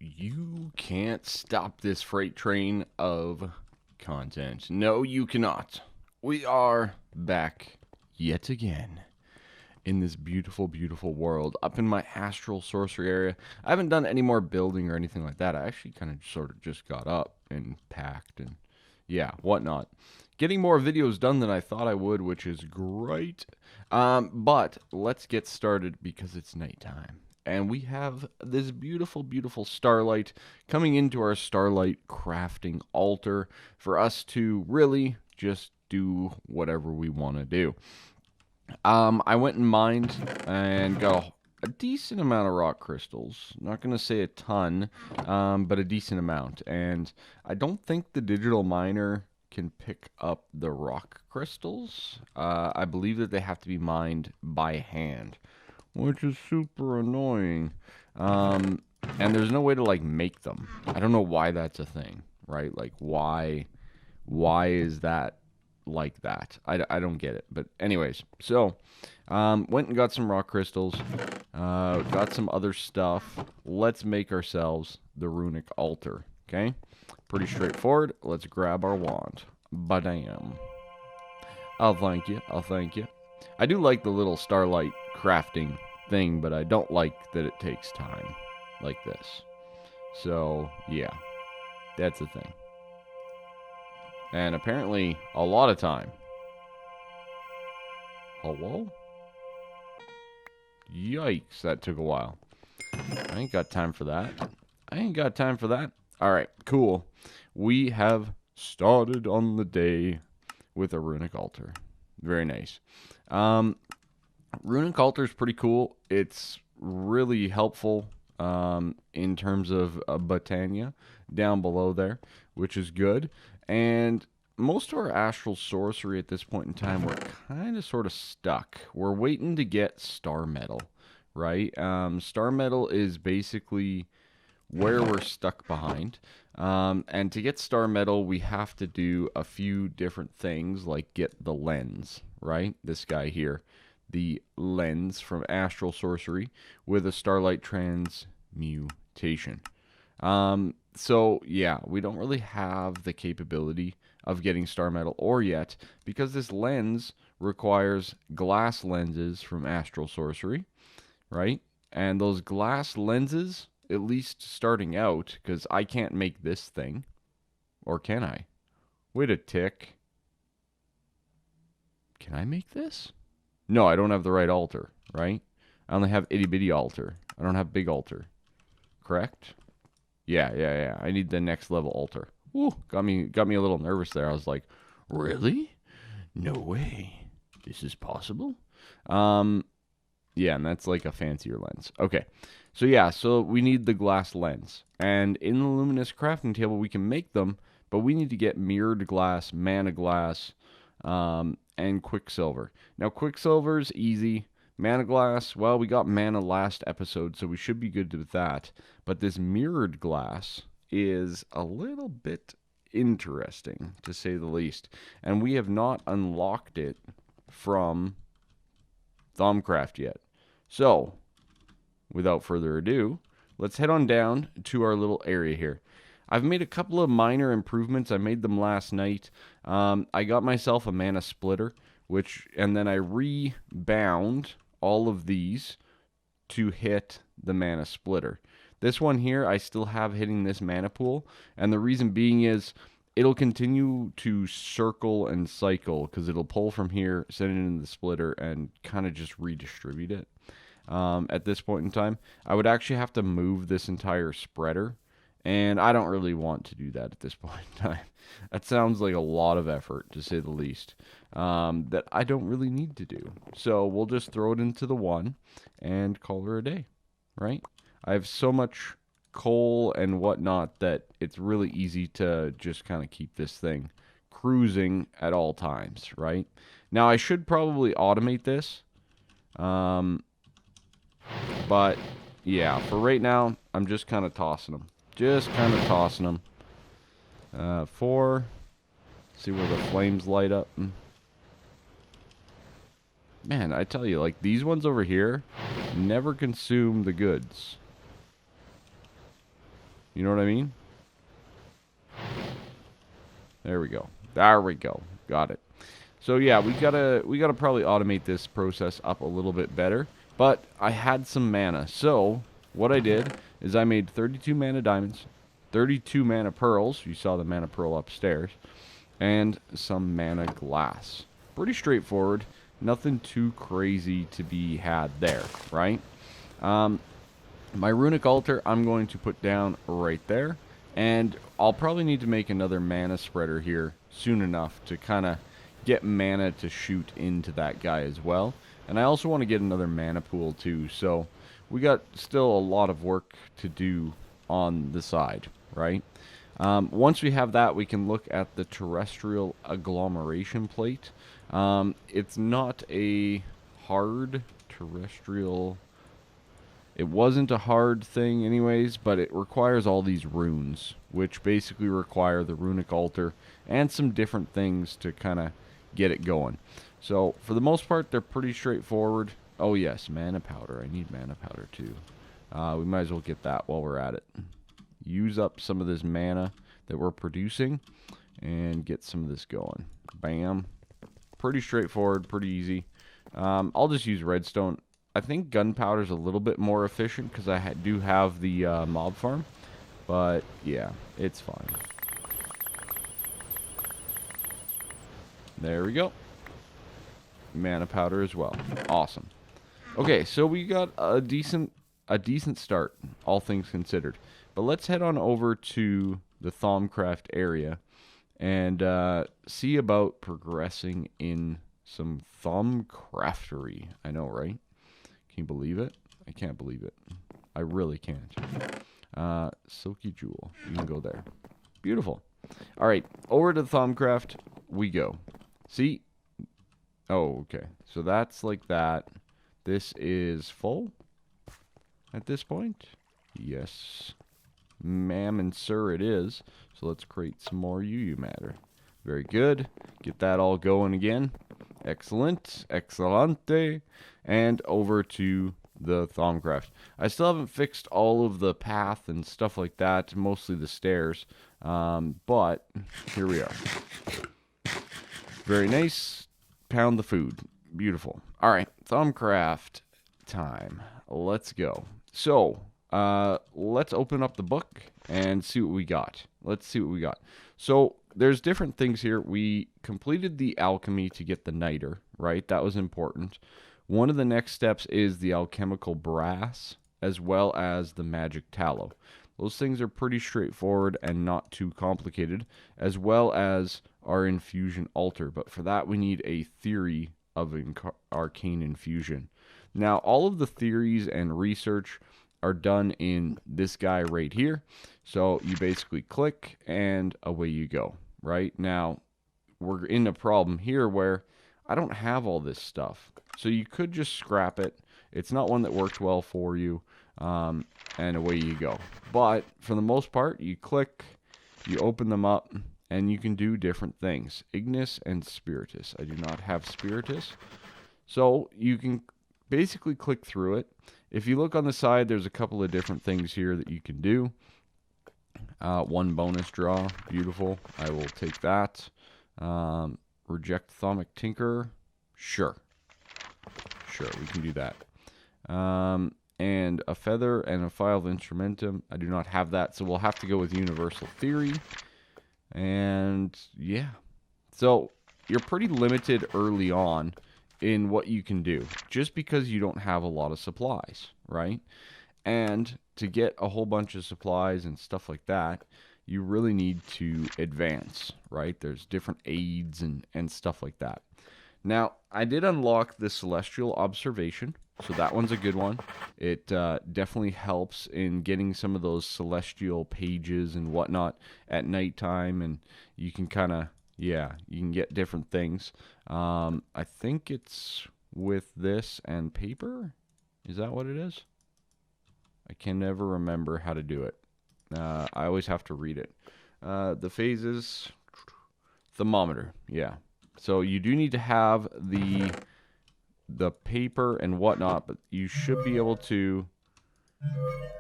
You can't stop this freight train of content. No, you cannot. We are back yet again in this beautiful, beautiful world up in my astral sorcery area. I haven't done any more building or anything like that. I actually kind of sort of just got up and packed and yeah, whatnot. Getting more videos done than I thought I would, which is great. But let's get started because it's nighttime. And we have this beautiful, beautiful starlight coming into our starlight crafting altar for us to really just do whatever we want to do. I went and mined and got a decent amount of rock crystals. Not going to say a ton, but a decent amount. And I don't think the digital miner can pick up the rock crystals. I believe that they have to be mined by hand, which is super annoying. And there's no way to like make them. I don't know why that's a thing, right? Like why is that like that? I don't get it. But anyways, so went and got some rock crystals, got some other stuff. Let's make ourselves the runic altar. Okay, pretty straightforward. Let's grab our wand. Badam. I'll thank you. I'll thank you. I do like the little starlight crafting thing, but I don't like that it takes time like this. So yeah, that's the thing. And apparently a lot of time. Hello? Yikes, that took a while. I ain't got time for that. Alright, cool. We have started on the day with a runic altar. Very nice. Runic altar is pretty cool. It's really helpful in terms of Botania down below there, which is good. And most of our astral sorcery at this point in time, we're kind of sort of stuck. We're waiting to get star metal, right? Star metal is basically where we're stuck behind. And to get star metal, we have to do a few different things, like get the lens, right? This guy here, the lens from astral sorcery with a starlight transmutation. So yeah, we don't really have the capability of getting star metal ore yet because this lens requires glass lenses from astral sorcery, right? And those glass lenses, at least starting out, because I can't make this thing, or can I? Wait a tick. Can I make this? No, I don't have the right altar, right? I only have itty bitty altar. I don't have big altar. Correct? Yeah. I need the next level altar. Ooh, got me a little nervous there. I was like, really? No way. This is possible? Yeah, and that's like a fancier lens. Okay. So yeah, so we need the glass lens. And in the luminous crafting table we can make them, but we need to get mirrored glass, mana glass, and quicksilver. Now quicksilver's easy. Mana glass, well, we got mana last episode, so we should be good with that. But this mirrored glass is a little bit interesting, to say the least. And we have not unlocked it from Thaumcraft yet. So, without further ado, let's head on down to our little area here. I've made a couple of minor improvements. I made them last night. I got myself a mana splitter, and then I rebound all of these to hit the mana splitter. This one here, I still have hitting this mana pool, and the reason being is it'll continue to circle and cycle because it'll pull from here, send it into the splitter, and kind of just redistribute it. At this point in time, I would actually have to move this entire spreader, and I don't really want to do that at this point in time. That sounds like a lot of effort, to say the least, that I don't really need to do. So we'll just throw it into the one and call her a day, right? I have so much coal and whatnot that it's really easy to just kind of keep this thing cruising at all times, right? Now, I should probably automate this, but yeah, for right now, I'm just kind of tossing them. Four. See where the flames light up. Man, I tell you, like, these ones over here never consume the goods. You know what I mean? There we go. There we go. Got it. So yeah, we gotta probably automate this process up a little bit better. But I had some mana, so what I did is I made 32 mana diamonds, 32 mana pearls. You saw the mana pearl upstairs, and some mana glass. Pretty straightforward. Nothing too crazy to be had there, right? My runic altar I'm going to put down right there. And I'll probably need to make another mana spreader here soon enough to kind of get mana to shoot into that guy as well. And I also want to get another mana pool too. So we got still a lot of work to do on the side, right? Once we have that, we can look at the terrestrial agglomeration plate. It's not a hard terrestrial... It wasn't a hard thing anyways, but it requires all these runes, which basically require the runic altar and some different things to kind of get it going. So, for the most part, they're pretty straightforward. Oh yes, mana powder. I need mana powder too. We might as well get that while we're at it. Use up some of this mana that we're producing and get some of this going. Bam. Pretty straightforward, pretty easy. I'll just use redstone. I think gunpowder is a little bit more efficient because I do have the mob farm. But, yeah, it's fine. There we go. Mana powder as well. Awesome. Okay, so we got a decent start, all things considered. But let's head on over to the Thaumcraft area and see about progressing in some Thaumcraftery. I know, right? Can you believe it? I can't believe it. I really can't. Silky Jewel. You can go there. Beautiful. All right. Over to the Thaumcraft we go. See? Oh, okay. So that's like that. This is full at this point. Yes. Ma'am and sir it is. So let's create some more UU matter. Very good. Get that all going again. Excellent. Excelente. And over to the Thaumcraft. I still haven't fixed all of the path and stuff like that. Mostly the stairs. But here we are. Very nice. Pound the food. Beautiful. All right. Thaumcraft time. Let's go. So, let's open up the book and see what we got. Let's see what we got. So, there's different things here. We completed the alchemy to get the niter, right? That was important. One of the next steps is the alchemical brass, as well as the magic tallow. Those things are pretty straightforward and not too complicated, as well as our infusion altar. But for that, we need a theory of arcane infusion. Now, all of the theories and research are done in this guy right here. So you basically click and away you go, right? Now, we're in a problem here where I don't have all this stuff. So you could just scrap it. It's not one that worked well for you. And away you go. But for the most part, you click, you open them up, and you can do different things. Ignis and Spiritus. I do not have Spiritus. So you can basically click through it. If you look on the side, there's a couple of different things here that you can do. One bonus draw. Beautiful. I will take that. Reject Thaumic Tinker. Sure. Sure, we can do that. And a feather and a file of instrumentum. I do not have that, so we'll have to go with universal theory. And yeah. So you're pretty limited early on in what you can do, just because you don't have a lot of supplies, right? And to get a whole bunch of supplies and stuff like that, you really need to advance, right? There's different aids and stuff like that. Now, I did unlock the Celestial Observation, so that one's a good one. It definitely helps in getting some of those celestial pages and whatnot at nighttime, and you can kind of, yeah, you can get different things. I think it's with this and paper. Is that what it is? I can never remember how to do it. I always have to read it. The phases, thermometer, yeah. So you do need to have the paper and whatnot, but you should be able to,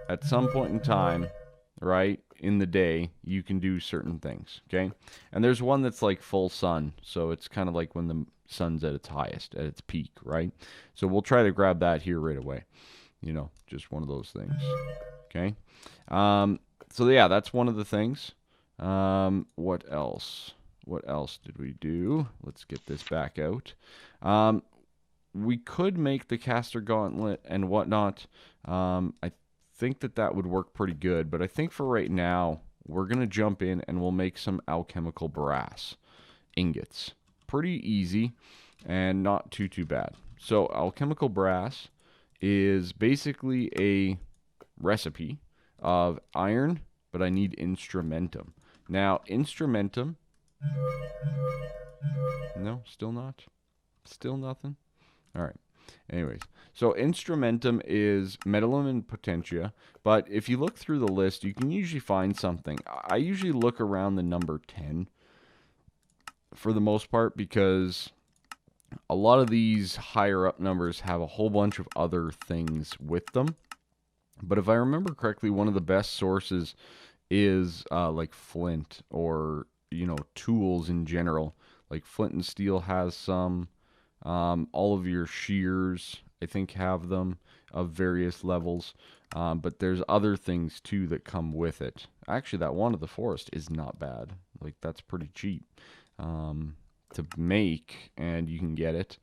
at some point in time, right, in the day, you can do certain things, okay? And there's one that's like full sun, so it's kind of like when the sun's at its highest, at its peak, right? So we'll try to grab that here right away. You know, just one of those things, okay? So yeah, that's one of the things. What else? What else did we do? Let's get this back out. We could make the caster gauntlet and whatnot. I think that would work pretty good, but I think for right now, we're going to jump in and we'll make some alchemical brass ingots. Pretty easy and not too bad. So alchemical brass is basically a recipe of iron, but I need instrumentum. Now, instrumentum... No, still not? Still nothing? All right. Anyways, so instrumentum is metalum and potentia, but if you look through the list, you can usually find something. I usually look around the number 10 for the most part because a lot of these higher up numbers have a whole bunch of other things with them. But if I remember correctly, one of the best sources is like flint or, you know, tools in general. Like flint and steel has some. All of your shears, I think, have them of various levels. But there's other things, too, that come with it. Actually, that one of the forest is not bad. Like, that's pretty cheap to make, and you can get it.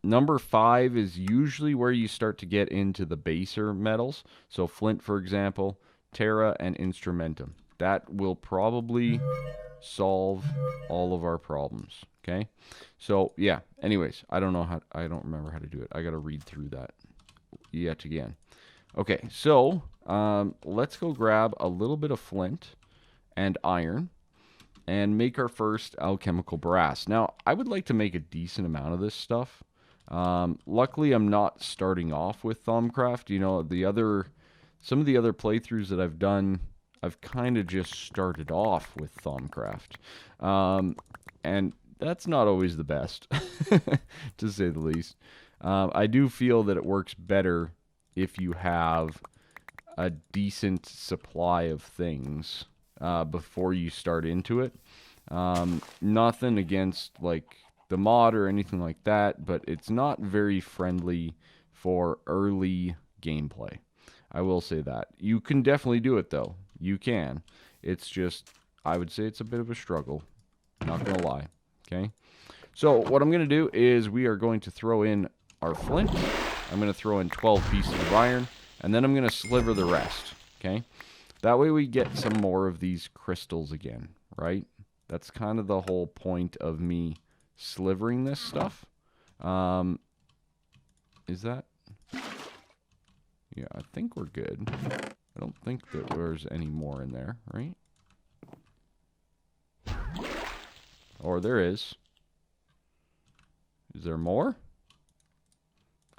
Number 5 is usually where you start to get into the baser metals. So flint, for example, terra, and instrumentum. That will probably solve all of our problems. Okay, so yeah. Anyways, I don't remember how to do it. I got to read through that yet again. Okay, so let's go grab a little bit of flint and iron and make our first alchemical brass. Now, I would like to make a decent amount of this stuff. Luckily, I'm not starting off with Thaumcraft. You know, some of the other playthroughs that I've done, I've kind of just started off with Thaumcraft. And that's not always the best, to say the least. I do feel that it works better if you have a decent supply of things before you start into it. Nothing against like the mod or anything like that, but it's not very friendly for early gameplay. I will say that. You can definitely do it though. You can. It's just, I would say it's a bit of a struggle. Not gonna lie. Okay, so what I'm going to do is we are going to throw in our flint. I'm going to throw in 12 pieces of iron, and then I'm going to sliver the rest. Okay, that way we get some more of these crystals again, right? That's kind of the whole point of me slivering this stuff. Is that? Yeah, I think we're good. I don't think that there's any more in there, right? Or there is. Is there more?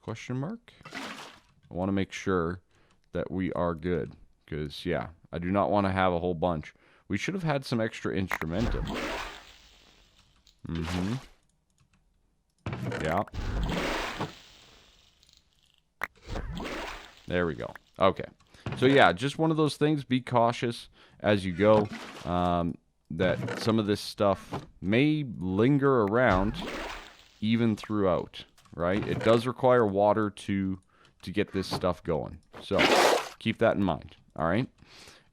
Question mark? I want to make sure that we are good. Because, yeah, I do not want to have a whole bunch. We should have had some extra instrumentum. Mm-hmm. Yeah. There we go. Okay. So, yeah, just one of those things. Be cautious as you go. That some of this stuff may linger around even throughout, right? It does require water to get this stuff going. So keep that in mind, all right?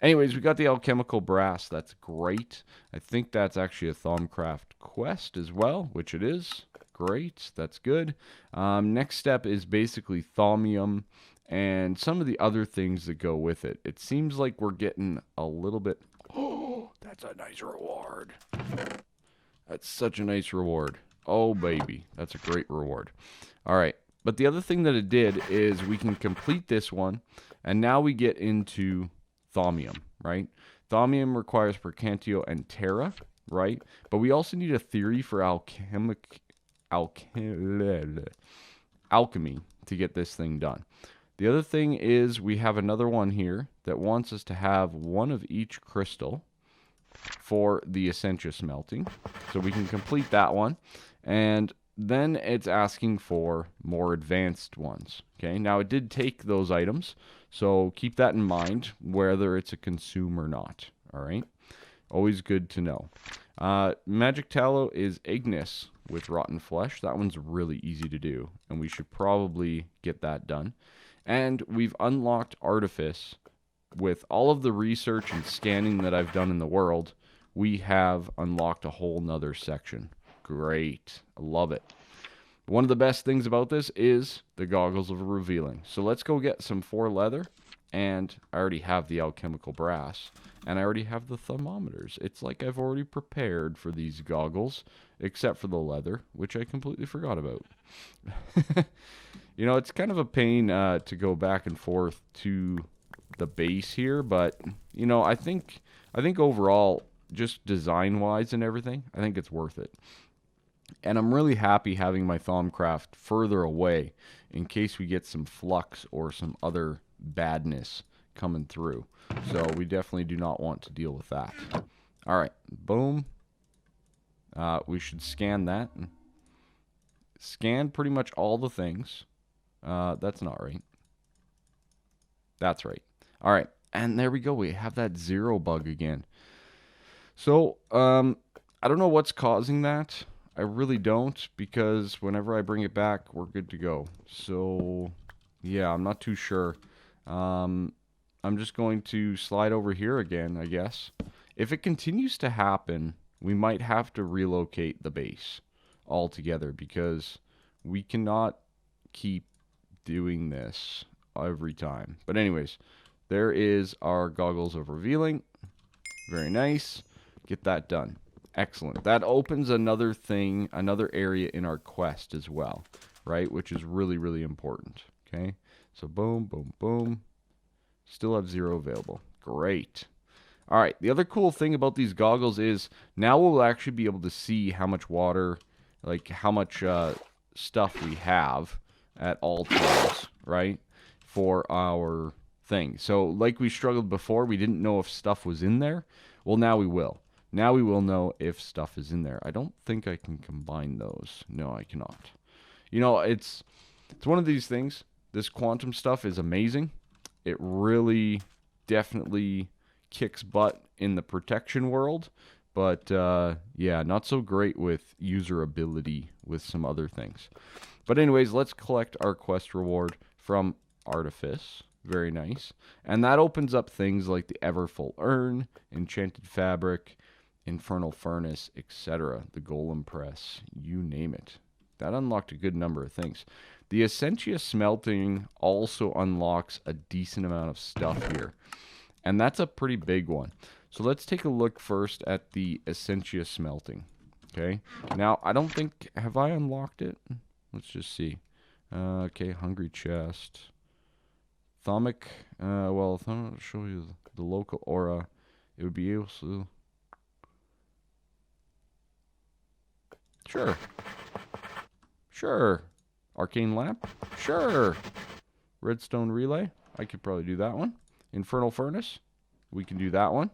Anyways, we got the alchemical brass. That's great. I think that's actually a Thaumcraft quest as well, which it is. Great. That's good. Next step is basically thaumium and some of the other things that go with it. It seems like we're getting a little bit... Oh, that's a nice reward. That's such a nice reward. Oh, baby. That's a great reward. All right. But the other thing that it did is we can complete this one, and now we get into thaumium, right? Thaumium requires percantio and terra, right? But we also need a theory for alchemy to get this thing done. The other thing is we have another one here that wants us to have one of each crystal for the Essentia smelting. So we can complete that one. And then it's asking for more advanced ones. Okay, now it did take those items. So keep that in mind, whether it's a consume or not. All right. Always good to know. Magic Tallow is Ignis with Rotten Flesh. That one's really easy to do, and we should probably get that done. And we've unlocked Artifice. With all of the research and scanning that I've done in the world, we have unlocked a whole nother section. Great. I love it. One of the best things about this is the Goggles of Revealing. So let's go get some 4 leather, and I already have the alchemical brass, and I already have the thermometers. It's like I've already prepared for these goggles, except for the leather, which I completely forgot about. You know, it's kind of a pain to go back and forth to the base here, but you know, I think overall, just design-wise and everything, I think it's worth it. And I'm really happy having my Thaumcraft further away in case we get some flux or some other badness coming through. So we definitely do not want to deal with that. All right, boom. We should scan that. Scan pretty much all the things. That's not right. That's right. All right, and there we go. We have that 0 bug again. So, I don't know what's causing that. I really don't, because whenever I bring it back, we're good to go. So, yeah, I'm not too sure. I'm just going to slide over here again, I guess. If it continues to happen, we might have to relocate the base altogether, because we cannot keep doing this every time. But anyways, there is our Goggles of Revealing. Very nice. Get that done. Excellent. That opens another thing, another area in our quest as well, right? Which is really, really important. Okay. So boom, boom, boom. Still have 0 available. Great. All right. The other cool thing about these goggles is now we'll actually be able to see how much water, like how much stuff we have at all times, right? For our thing. So like we struggled before, we didn't know if stuff was in there. Well, now we will. Now we will know if stuff is in there. I don't think I can combine those. No, I cannot. You know, it's one of these things. This quantum stuff is amazing. It really definitely kicks butt in the protection world. But, yeah, not so great with usability with some other things. But anyways, let's collect our quest reward from Artifice. Very nice. And that opens up things like the Everfull Urn, Enchanted Fabric, Infernal Furnace, etc. The Golem Press, you name it. That unlocked a good number of things. The Essentia Smelting also unlocks a decent amount of stuff here. And that's a pretty big one. So let's take a look first at the Essentia Smelting. Okay. Now, I don't think... Have I unlocked it? Let's just see. Okay, Hungry Chest. Thaumic. Well, if I'm going to show you the local aura, it would be able to... Sure. Sure. Arcane Lamp? Sure. Redstone Relay? I could probably do that one. Infernal Furnace? We can do that one.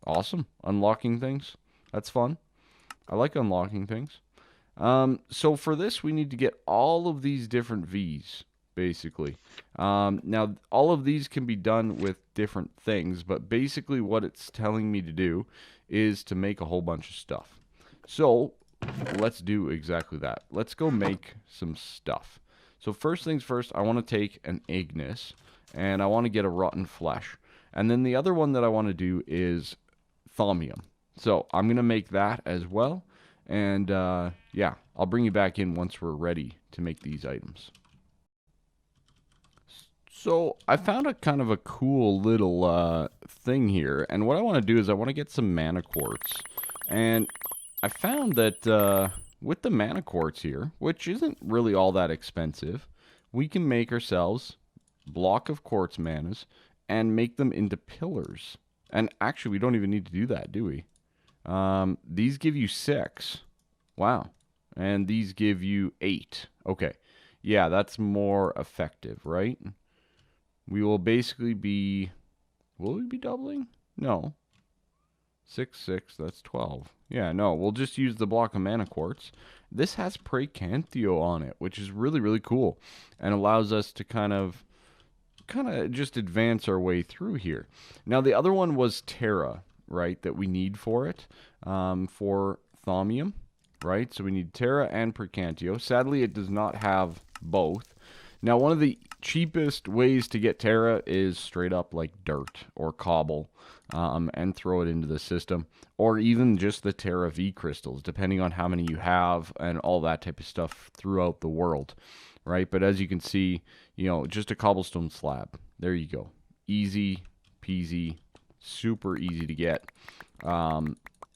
Awesome. Unlocking things. That's fun. I like unlocking things. So for this, we need to get all of these different Vs, basically. Now, all of these can be done with different things, but basically what it's telling me to do is to make a whole bunch of stuff. So let's do exactly that. Let's go make some stuff. So first things first, I want to take an Ignis, and I want to get a Rotten Flesh. And then the other one that I want to do is Thaumium. So I'm going to make that as well. And yeah, I'll bring you back in once we're ready to make these items. So I found a kind of a cool little thing here. And what I want to do is I want to get some mana quartz. And I found that with the mana quartz here, which isn't really all that expensive, we can make ourselves a block of quartz manas and make them into pillars. And actually, we don't even need to do that, do we? These give you 6. Wow. And these give you 8. Okay. Yeah, that's more effective, right? We will basically be... Will we be doubling? No. 6, 6, that's 12. Yeah, no, we'll just use the block of mana quartz. This has Praecanthio on it, which is really, really cool. And allows us to kind of kind of just advance our way through here. Now, the other one was Terra, right, that we need for it, for Thaumium, right? So we need Terra and Percantio. Sadly, it does not have both. Now, one of the cheapest ways to get Terra is straight up like dirt or cobble, and throw it into the system, or even just the Terra V crystals, depending on how many you have and all that type of stuff throughout the world, right? But as you can see, just a cobblestone slab. There you go. Easy peasy, super easy to get,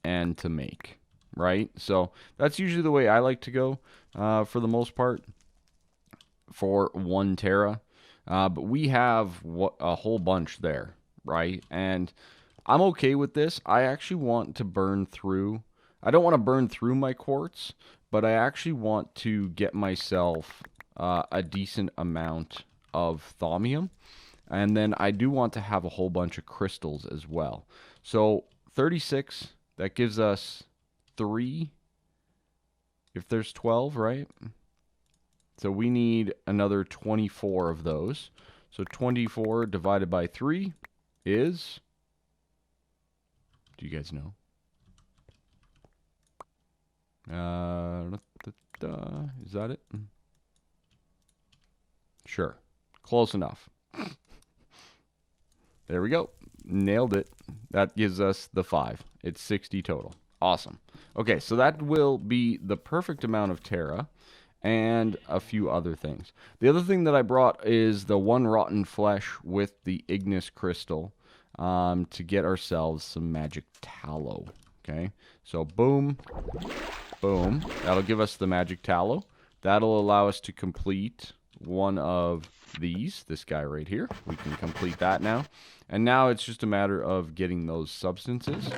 and to make, right? So that's usually the way I like to go, for the most part, for 1 Terra. But we have a whole bunch there, right? And I'm okay with this. I actually want to burn through. I don't want to burn through my quartz, but I actually want to get myself a decent amount of thaumium. And then I do want to have a whole bunch of crystals as well. So 36, that gives us 3 if there's 12, right? So we need another 24 of those. So 24 divided by 3 is... Do you guys know? Is that it? Sure. Close enough. There we go. Nailed it. That gives us the 5. It's 60 total. Awesome. Okay, so that will be the perfect amount of Terra and a few other things. The other thing that I brought is the 1 rotten flesh with the Ignis crystal, to get ourselves some magic tallow. Okay, so boom, boom. That'll give us the magic tallow. That'll allow us to complete one of these. This guy right here. We can complete that now. And now it's just a matter of getting those substances.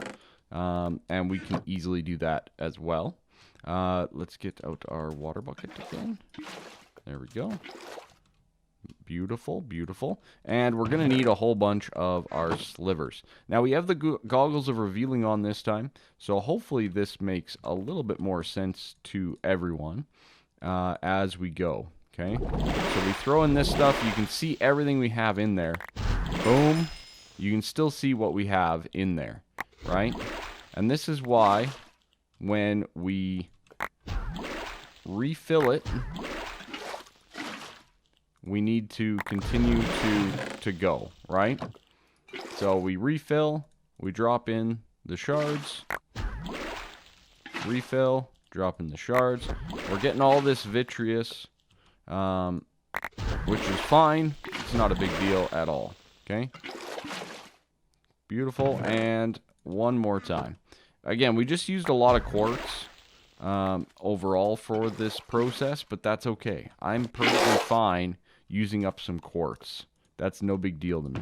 And we can easily do that as well. Let's get out our water bucket again. There we go. Beautiful, beautiful. And we're going to need a whole bunch of our slivers. Now, we have the goggles of revealing on this time, so hopefully this makes a little bit more sense to everyone as we go. Okay, so we throw in this stuff. You can see everything we have in there. Boom. You can still see what we have in there, right? And this is why when we refill it, we need to continue to go, right? So we refill, we drop in the shards, refill, drop in the shards. We're getting all this vitreous, which is fine. It's not a big deal at all, okay? Beautiful, and one more time. Again, we just used a lot of quartz overall for this process, but that's okay. I'm perfectly fine using up some quartz. That's no big deal to me.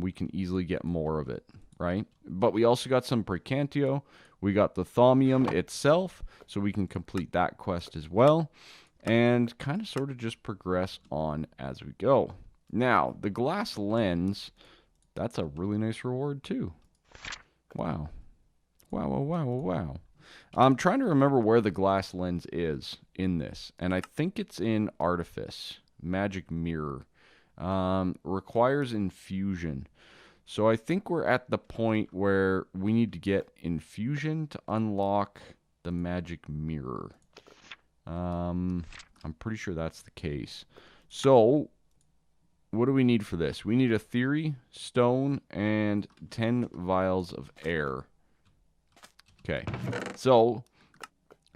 We can easily get more of it, right? But we also got some Percantio. We got the Thaumium itself, so we can complete that quest as well. And kind of sort of just progress on as we go. Now, the glass lens, that's a really nice reward too. Wow. Wow, wow, wow, wow. I'm trying to remember where the glass lens is in this. And I think it's in Artifice. Magic Mirror. Requires infusion. So I think we're at the point where we need to get infusion to unlock the magic mirror. I'm pretty sure that's the case. So what do we need for this? We need a theory, stone, and 10 vials of air. Okay, so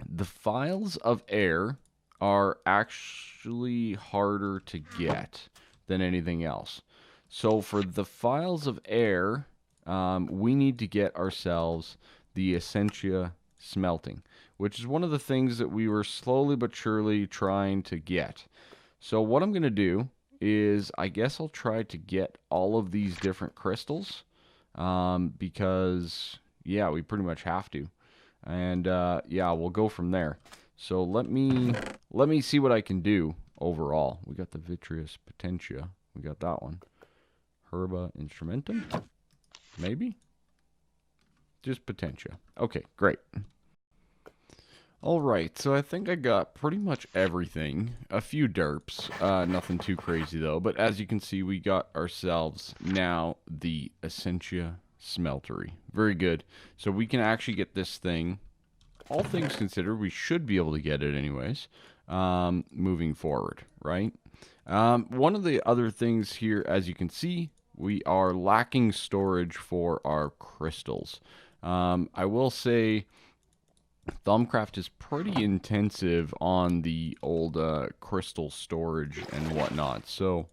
the vials of air are actually harder to get than anything else. So for the vials of air, we need to get ourselves the Essentia smelting, which is one of the things that we were slowly but surely trying to get. So what I'm going to do is, I guess I'll try to get all of these different crystals, because, yeah, we pretty much have to. And, yeah, we'll go from there. So let me see what I can do overall. We got the Vitreous Potentia. We got that one. Herba Instrumentum? Maybe? Just Potentia. Okay, great. Alright, so I think I got pretty much everything. A few derps, nothing too crazy though. But as you can see, we got ourselves now the Essentia Smeltery. Very good. So we can actually get this thing. All things considered, we should be able to get it anyways, moving forward, right? One of the other things here, as you can see, we are lacking storage for our crystals. I will say Thumbcraft is pretty intensive on the old crystal storage and whatnot. So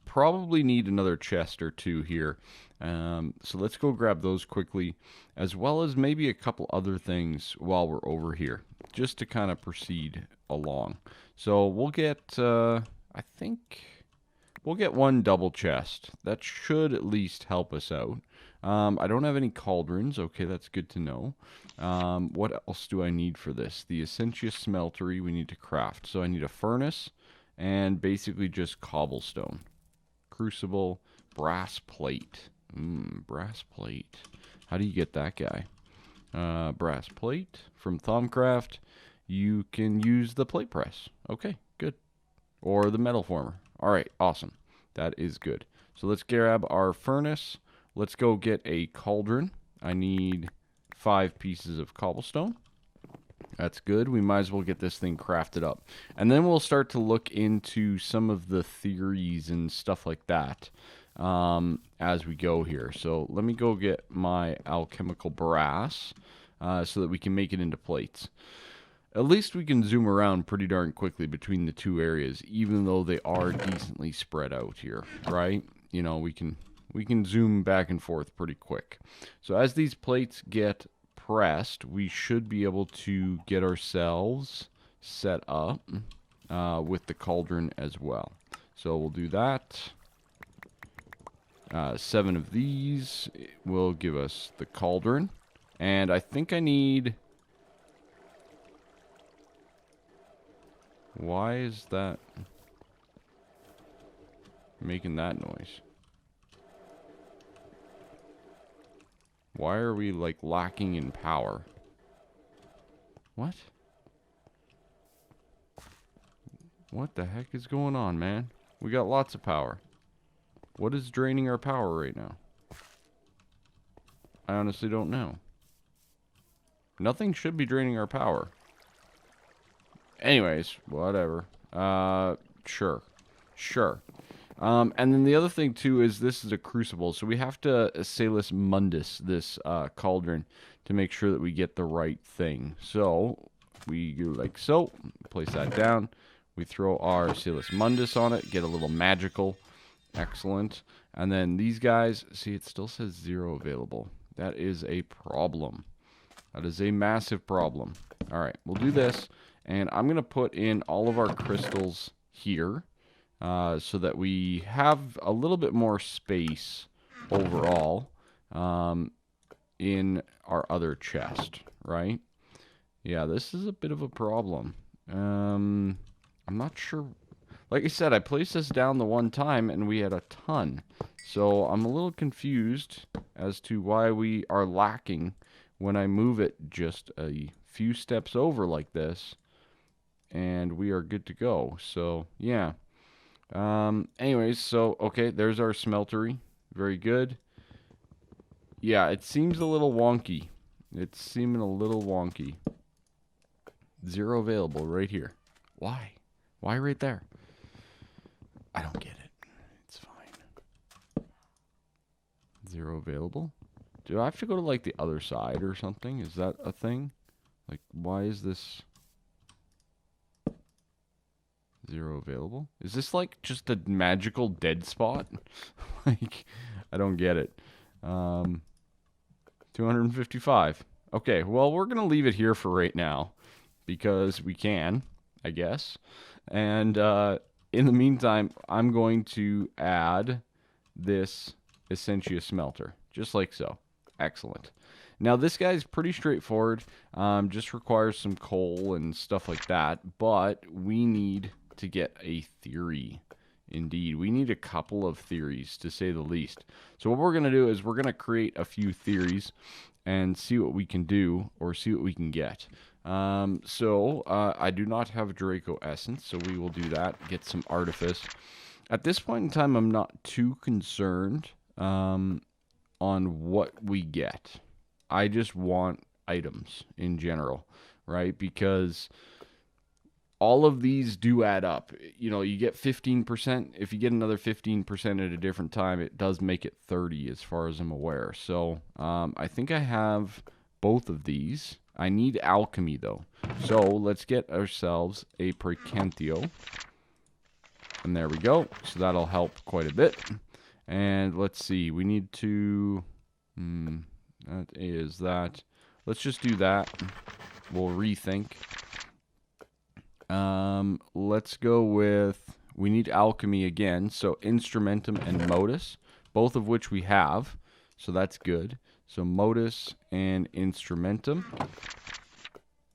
probably need another chest or two here. So let's go grab those quickly, as well as maybe a couple other things while we're over here, just to kind of proceed along. So we'll get, I think, we'll get one double chest. That should at least help us out. I don't have any cauldrons. Okay, that's good to know. What else do I need for this? The Essentia Smeltery we need to craft. So I need a furnace and basically just cobblestone. Crucible, brass plate. Brass plate. How do you get that guy? Brass plate from Thumbcraft. You can use the plate press. Okay, good. Or the metal former. All right, awesome. That is good. So let's grab our furnace. Let's go get a cauldron. I need 5 pieces of cobblestone. That's good. We might as well get this thing crafted up. And then we'll start to look into some of the theories and stuff like that as we go here. So let me go get my alchemical brass so that we can make it into plates. At least we can zoom around pretty darn quickly between the two areas, even though they are decently spread out here, right? You know, we can zoom back and forth pretty quick. So as these plates get pressed, we should be able to get ourselves set up with the cauldron as well. So we'll do that. 7 of these will give us the cauldron. And I think I need... Why is that making that noise? Why are we, like, lacking in power? What? What the heck is going on, man? We got lots of power. What is draining our power right now? I honestly don't know. Nothing should be draining our power. Anyways, whatever. Sure. And then the other thing, too, is this is a crucible. So we have to Salus Mundus this cauldron to make sure that we get the right thing. So we do like so. Place that down. We throw our Salus Mundus on it. Get a little magical. Excellent. And then these guys, see, it still says 0 available. That is a problem. That is a massive problem. All right, we'll do this. And I'm going to put in all of our crystals here so that we have a little bit more space overall in our other chest, right? Yeah, this is a bit of a problem. I'm not sure. Like I said, I placed this down the one time and we had a ton. So I'm a little confused as to why we are lacking when I move it just a few steps over like this. And we are good to go. So, yeah. Anyways, so, okay, there's our smeltery. Very good. Yeah, it seems a little wonky. It's seeming a little wonky. 0 available right here. Why? Why right there? I don't get it. It's fine. 0 available? Do I have to go to, like, the other side or something? Is that a thing? Like, why is this... 0 available? Is this like just a magical dead spot? Like, I don't get it. 255. Okay, well, we're going to leave it here for right now because we can, I guess. And in the meantime, I'm going to add this Essentia smelter, just like so. Excellent. Now, this guy's pretty straightforward. Just requires some coal and stuff like that, but we need to get a theory. Indeed, we need a couple of theories, to say the least. So what we're going to do is we're going to create a few theories and see what we can do or see what we can get. I do not have Draco Essence, so we will do that. Get some Artifice. At this point in time, I'm not too concerned on what we get. I just want items in general, right? Because all of these do add up. You know, you get 15%. If you get another 15% at a different time, it does make it 30 as far as I'm aware. So I think I have both of these. I need alchemy, though. So let's get ourselves a Precantio. And there we go. So that'll help quite a bit. And let's see. We need to... that is that. Let's just do that. We'll rethink. Let's go with... We need alchemy again. So Instrumentum and Modus. Both of which we have. So that's good. So Modus and Instrumentum.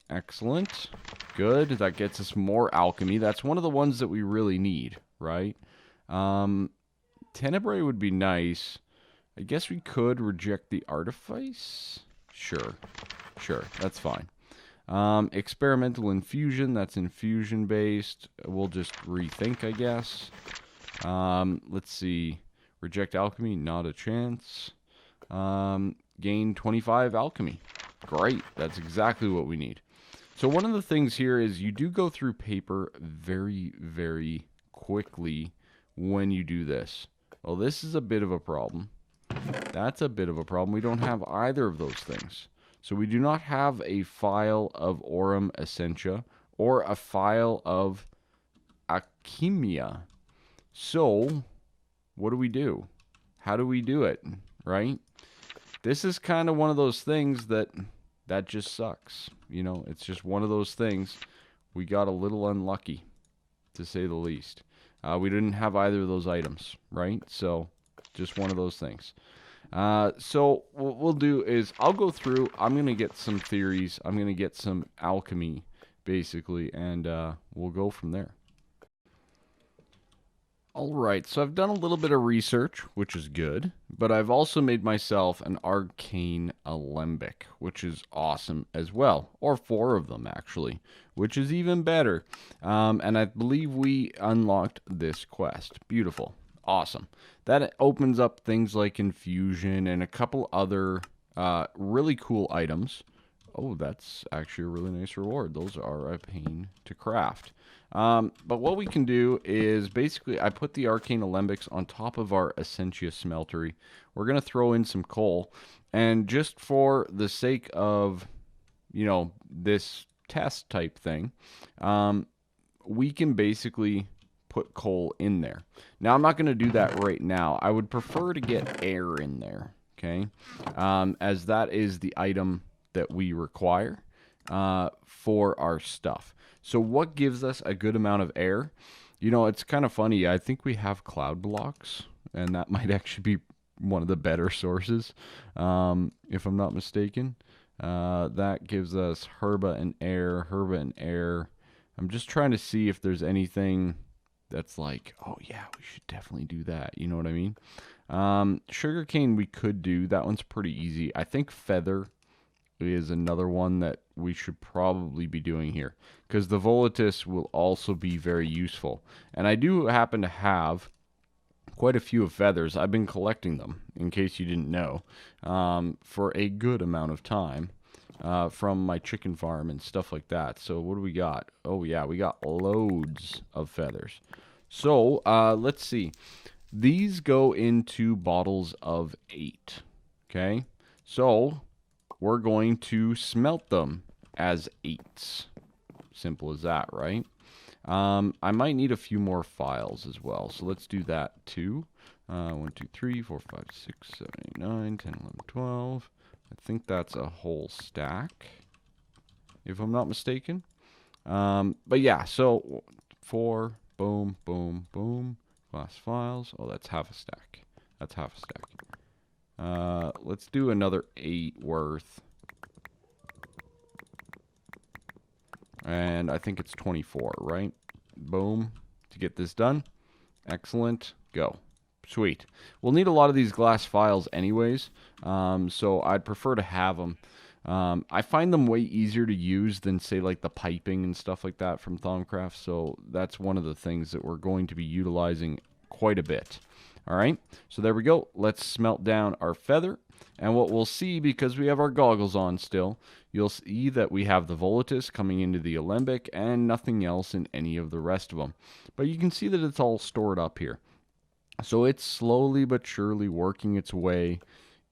Excellent. Good. That gets us more alchemy. That's one of the ones that we really need, right? Tenebrae would be nice. I guess we could reject the Artifice. Sure. That's fine. Experimental Infusion. That's infusion based. We'll just rethink, I guess. Let's see. Reject Alchemy. Not a chance. Gain 25 alchemy. Great. That's exactly what we need. So one of the things here is you do go through paper very, very quickly when you do this. Well, this is a bit of a problem. That's a bit of a problem. We don't have either of those things. So we do not have a file of Aurum Essentia or a file of Alchemia. So what do? How do we do it, right? This is kind of one of those things that just sucks. You know, it's just one of those things. We got a little unlucky, to say the least. We didn't have either of those items, right? So, just one of those things. So, what we'll do is, I'll go through, I'm going to get some theories, I'm going to get some alchemy, basically, and we'll go from there. Alright, so I've done a little bit of research, which is good, but I've also made myself an Arcane Alembic, which is awesome as well, or 4 of them actually, which is even better, and I believe we unlocked this quest. Beautiful. Awesome. That opens up things like Infusion and a couple other really cool items. Oh, that's actually a really nice reward. Those are a pain to craft. But what we can do is basically I put the Arcane Alembics on top of our Essentia Smeltery. We're going to throw in some coal. And just for the sake of, you know, this test type thing, we can basically put coal in there. Now, I'm not going to do that right now. I would prefer to get air in there, okay? As that is the item that we require for our stuff. So what gives us a good amount of air? You know, it's kind of funny. I think we have cloud blocks, and that might actually be one of the better sources, if I'm not mistaken. That gives us herba and air. I'm just trying to see if there's anything that's like, oh yeah, we should definitely do that. You know what I mean? Sugarcane we could do. That one's pretty easy. I think feather is another one that we should probably be doing here, because the Volatus will also be very useful. And I do happen to have quite a few of feathers. I've been collecting them, in case you didn't know, for a good amount of time, from my chicken farm and stuff like that. So what do we got? Oh yeah, we got loads of feathers. So let's see. These go into bottles of 8. Okay, so we're going to smelt them as 8s. Simple as that, right? I might need a few more files as well, so let's do that too. 1, 2, 3, 4, 5, 6, 7, 8, 9, 10, 11, 12. I think that's a whole stack, if I'm not mistaken. But yeah, so 4, boom, boom, boom. Glass files. Oh, that's half a stack. That's half a stack. Let's do another 8 worth. And I think it's 24, right? Boom. To get this done. Excellent. Go. Sweet. We'll need a lot of these glass files anyways, so I'd prefer to have them. I find them way easier to use than, say, like the piping and stuff like that from Thaumcraft. So that's one of the things that we're going to be utilizing quite a bit. All right, so there we go. Let's smelt down our feather. And what we'll see, because we have our goggles on still, you'll see that we have the Volatus coming into the Alembic and nothing else in any of the rest of them. But you can see that it's all stored up here. So it's slowly but surely working its way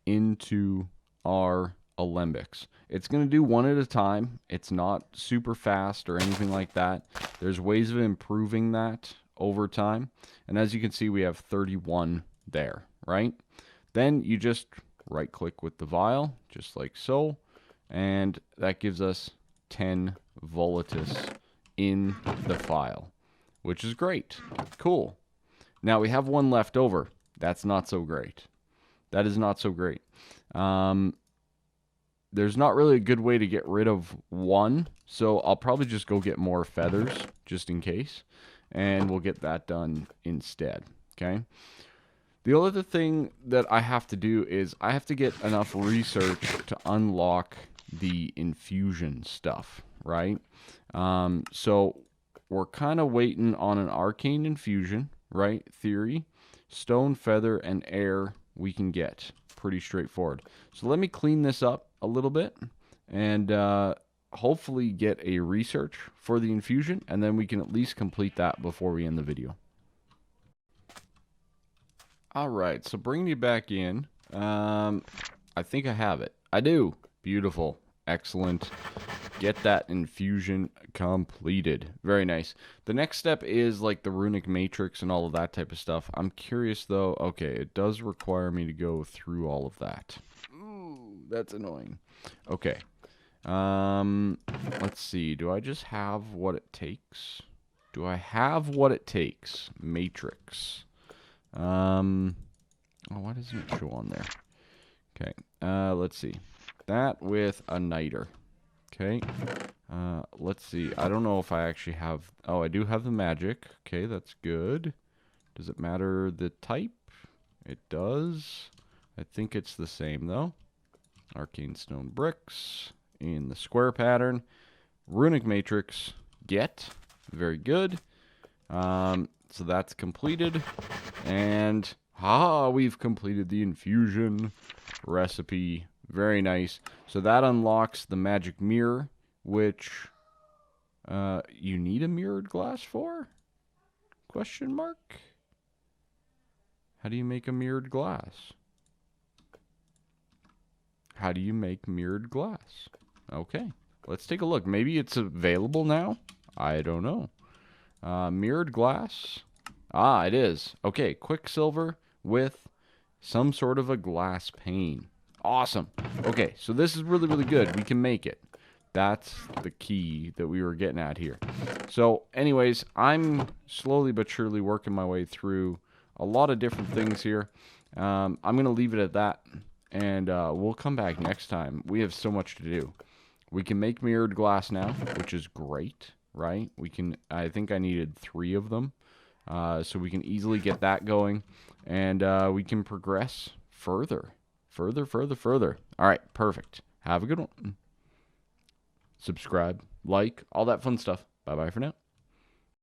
into our Alembics. It's going to do one at a time. It's not super fast or anything like that. There's ways of improving that over time. And as you can see, we have 31 there, right? Then you just right click with the vial, just like so. And that gives us 10 Volatus in the file, which is great. Cool. Now we have one left over. That's not so great. That is not so great. There's not really a good way to get rid of one, so I'll probably just go get more feathers, just in case, and we'll get that done instead, okay? The other thing that I have to do is I have to get enough research to unlock the infusion stuff, right? So we're kind of waiting on an arcane infusion, right? Theory, stone, feather, and air we can get. Pretty straightforward. So let me clean this up a little bit and hopefully get a research for the infusion, and then we can at least complete that before we end the video. All right, so bringing you back in, I think I have it. I do. Beautiful. Excellent. Get that infusion completed. Very nice. The next step is like the runic matrix and all of that type of stuff. I'm curious though. Okay, it does require me to go through all of that. Ooh, that's annoying. Okay. Let's see. Do I just have what it takes? Do I have what it takes? Matrix. Oh, why doesn't it show on there? Okay. Let's see. That with a niter. Okay. Let's see. I don't know if I actually have... Oh, I do have the magic. Okay, that's good. Does it matter the type? It does. I think it's the same, though. Arcane stone bricks in the square pattern. Runic matrix. Get. Very good. So that's completed. And... we've completed the infusion recipe. Very nice. So that unlocks the magic mirror, which you need a mirrored glass for? Question mark? How do you make a mirrored glass? How do you make mirrored glass? Okay, let's take a look. Maybe it's available now? I don't know. Mirrored glass? Ah, it is. Okay, quicksilver with some sort of a glass pane. Awesome. Okay, so this is really, really good. We can make it. That's the key that we were getting at here. So, anyways, I'm slowly but surely working my way through a lot of different things here. I'm going to leave it at that, and we'll come back next time. We have so much to do. We can make mirrored glass now, which is great, right? We can. I think I needed 3 of them, so we can easily get that going, and we can progress further. Further. All right, perfect. Have a good one. Subscribe, like, all that fun stuff. Bye-bye for now.